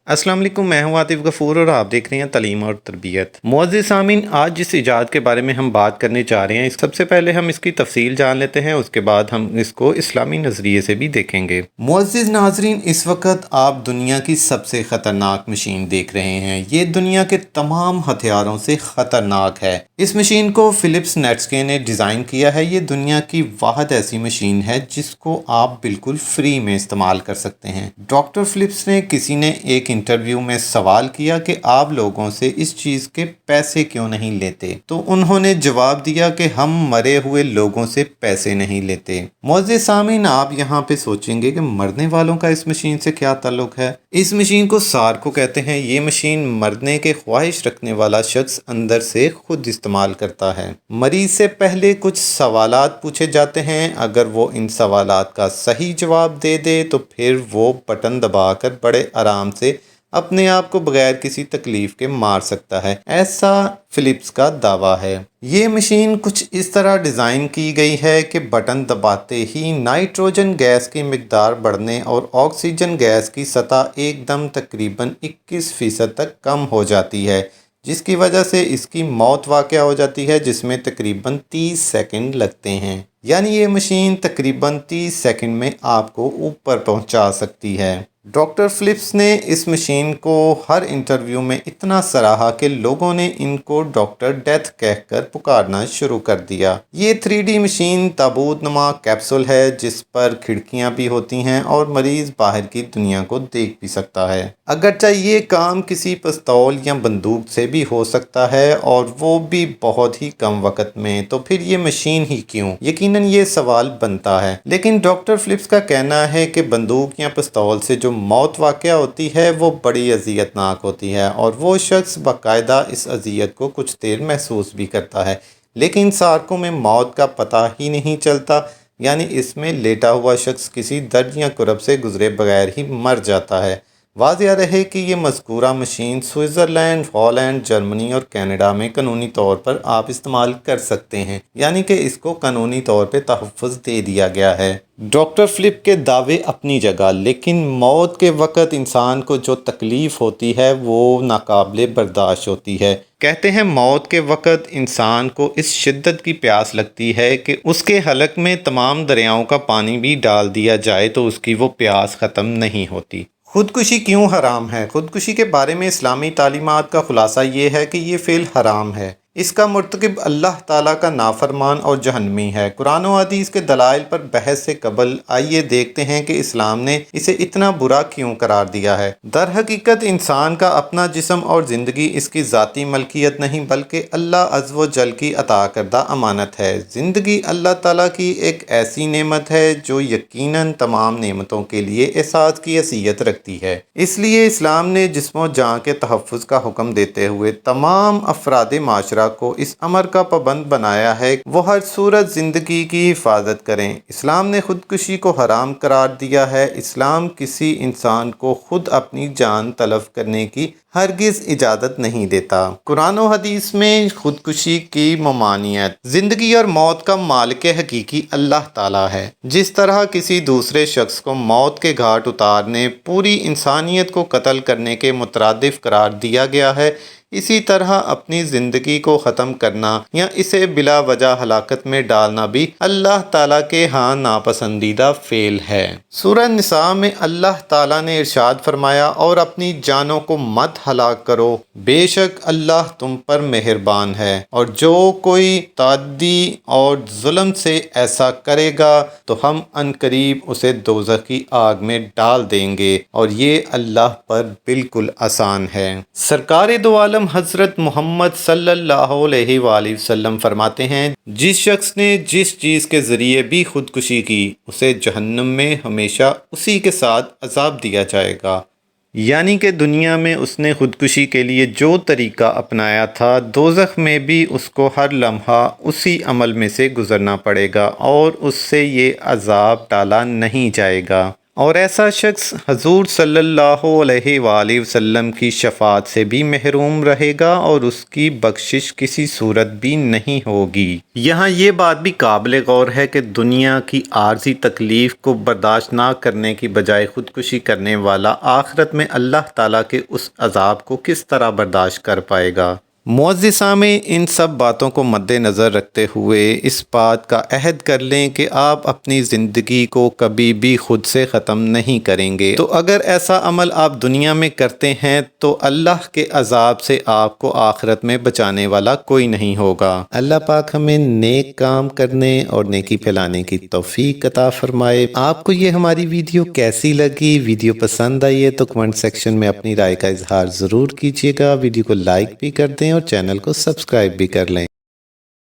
अस्सलाम वालेकुम, मैं हूं आतिफ गफ़ूर और आप देख रहे हैं तालीम और तरबियत। मुअज़्ज़िज़ सामीन, आज जिस इजाद के बारे में हम बात करने जा रहे हैं, सबसे पहले हम इसकी तफसील जान लेते हैं, उसके बाद हम इसको इस्लामी नज़रिए से भी देखेंगे। मुअज़्ज़िज़ नाज़रीन, इस वक्त आप दुनिया की सबसे ख़तरनाक मशीन देख रहे हैं। ये दुनिया के तमाम हथियारों से ख़तरनाक है। इस मशीन को फ़िलिप्स नेटस्के ने डिज़ाइन किया है। ये दुनिया की वाहिद ऐसी मशीन है जिसको आप बिल्कुल फ्री में इस्तेमाल कर सकते हैं। डॉक्टर फ़िलिप्स ने किसी ने एक इंटरव्यू में सवाल किया कि आप लोगों से इस चीज़ के पैसे क्यों नहीं लेते, तो उन्होंने जवाब दिया कि हम मरे हुए लोगों से पैसे नहीं लेते। मुअज़्ज़िज़ सामीन, आप यहाँ पे सोचेंगे कि मरने वालों का इस मशीन से क्या ताल्लुक है। इस मशीन को सार्को कहते हैं। ये मशीन मरने के ख्वाहिश रखने वाला शख्स अंदर से खुद इस्तेमाल करता है। मरीज से पहले कुछ सवालात पूछे जाते हैं। अगर वो इन सवालात का सही जवाब दे दे तो फिर वो बटन दबाकर बड़े आराम से अपने आप को बगैर किसी तकलीफ के मार सकता है, ऐसा फिलिप्स का दावा है। ये मशीन कुछ इस तरह डिज़ाइन की गई है कि बटन दबाते ही नाइट्रोजन गैस की मिकदार बढ़ने और ऑक्सीजन गैस की सतह एकदम तकरीबन 21% तक कम हो जाती है, जिसकी वजह से इसकी मौत वाक़या हो जाती है, जिसमें तकरीबन 30 सेकंड लगते हैं। यानी ये मशीन तकरीबन 30 सेकंड में आपको ऊपर पहुंचा सकती है। डॉक्टर फ़िलिप्स ने इस मशीन को हर इंटरव्यू में इतना सराहा कि लोगों ने इनको डॉक्टर डेथ कहकर पुकारना शुरू कर दिया। ये 3D मशीन ताबूत नुमा कैप्सूल है जिस पर खिड़कियां भी होती हैं और मरीज बाहर की दुनिया को देख भी सकता है। अगरचे ये काम किसी पिस्तौल या बंदूक से भी हो सकता है और वो भी बहुत ही कम वक्त में, तो फिर ये मशीन ही क्यों? यकीनन ये सवाल बनता है। लेकिन डॉक्टर फ़िलिप्स का कहना है कि बंदूक या पिस्तौल से जो मौत वाक़या होती है वो बड़ी अज़ियतनाक होती है और वो शख्स बाकायदा इस अज़ियत को कुछ देर महसूस भी करता है, लेकिन सार्कों में मौत का पता ही नहीं चलता। यानी इसमें लेटा हुआ शख्स किसी दर्द या कुरब से गुजरे बगैर ही मर जाता है। वाज़िया रहे कि ये मज़कूरा मशीन स्विट्ज़रलैंड, हॉलैंड, जर्मनी और कनाडा में कानूनी तौर पर आप इस्तेमाल कर सकते हैं, यानी कि इसको कानूनी तौर पे तहफ़्फ़ुज़ दे दिया गया है। डॉक्टर फ़िलिप के दावे अपनी जगह, लेकिन मौत के वक़्त इंसान को जो तकलीफ़ होती है वो नाकाबिले बर्दाश्त होती है। कहते हैं मौत के वक़्त इंसान को इस शिद्दत की प्यास लगती है कि उसके हलक में तमाम दरियाओं का पानी भी डाल दिया जाए तो उसकी वो प्यास ख़त्म नहीं होती। खुदकुशी क्यों हराम है? खुदकुशी के बारे में इस्लामी तालीमात का खुलासा ये है कि ये फ़ेल हराम है। इसका मुर्तकिब अल्लाह ताला का नाफरमान और जहन्नमी है। कुरान और हदीस के दलाइल पर बहस से कबल आइए देखते हैं कि इस्लाम ने इसे इतना बुरा क्यों करार दिया है। दर हकीकत इंसान का अपना जिस्म और ज़िंदगी इसकी ज़ाती मलकियत नहीं बल्कि अल्लाह अज़्ज़ व जल की अता करदा अमानत है। ज़िंदगी अल्लाह ताला की एक ऐसी नेमत है जो यकीनन तमाम नेमतों के लिए एहसास की हैसियत रखती है। इसलिए इस्लाम ने जिस्म जान के तहफ़्फ़ुज़ का हुक्म देते हुए तमाम अफराद माशरा को इस अमर का पाबंद बनाया है वो हर सूरत ज़िंदगी की हिफाजत करें। इस्लाम ने खुदकुशी को हराम करार दिया है। इस्लाम किसी इंसान को खुद अपनी जान तलफ करने की हरगिज़ इजाज़त नहीं देता। कुरान और हदीस में खुदकुशी की ममानियत। ज़िंदगी और मौत का मालिक हकीकी अल्लाह ताला है। जिस तरह किसी दूसरे शख्स को मौत के घाट उतारने पूरी इंसानियत को कत्ल करने के मुतरादिफ करार दिया गया है, इसी तरह अपनी ज़िंदगी को ख़त्म करना या इसे बिला वजह हलाकत में डालना भी अल्लाह ताला के यहाँ नापसंदीदा फ़ेल है। सूरह निसा में अल्लाह ताला ने इरशाद फरमाया, और अपनी जानों को मत हलाक करो, बेशक अल्लाह तुम पर मेहरबान है, और जो कोई ताद्दी और जुल्म से ऐसा करेगा तो हम अनकरीब उसे दोज़ख की आग में डाल देंगे, और ये अल्लाह पर बिल्कुल आसान है। सरकार दो आलम हज़रत मोहम्मद सल्लल्लाहु अलैहि वसल्लम फरमाते हैं, जिस शख्स ने जिस चीज़ के ज़रिए भी खुदकुशी की उसे जहन्नम में हमेशा उसी के साथ अज़ाब दिया जाएगा। यानी कि दुनिया में उसने खुदकुशी के लिए जो तरीका अपनाया था, दोज़ख में भी उसको हर लम्हा उसी अमल में से गुज़रना पड़ेगा और उससे ये अज़ाब टाला नहीं जाएगा। اور ایسا شخص حضور صلی اللہ علیہ وآلہ وسلم کی شفاعت سے بھی محروم رہے گا اور اس کی بخشش کسی صورت بھی نہیں ہوگی۔ یہاں یہ بات بھی قابل غور ہے کہ دنیا کی عارضی تکلیف کو برداشت نہ کرنے کی بجائے خودکشی کرنے والا آخرت میں اللہ تعالیٰ کے اس عذاب کو کس طرح برداشت کر پائے گا۔ معزز سامعین، ان سب باتوں کو مد نظر رکھتے ہوئے اس بات کا عہد کر لیں کہ آپ اپنی زندگی کو کبھی بھی خود سے ختم نہیں کریں گے۔ تو اگر ایسا عمل آپ دنیا میں کرتے ہیں تو اللہ کے عذاب سے آپ کو آخرت میں بچانے والا کوئی نہیں ہوگا۔ اللہ پاک ہمیں نیک کام کرنے اور نیکی پھیلانے کی توفیق عطا فرمائے۔ آپ کو یہ ہماری ویڈیو کیسی لگی؟ ویڈیو پسند آئی ہے تو کمنٹ سیکشن میں اپنی رائے کا اظہار ضرور کیجیے گا۔ ویڈیو کو لائک بھی کر دیں اور چینل کو سبسکرائب بھی کر لیں۔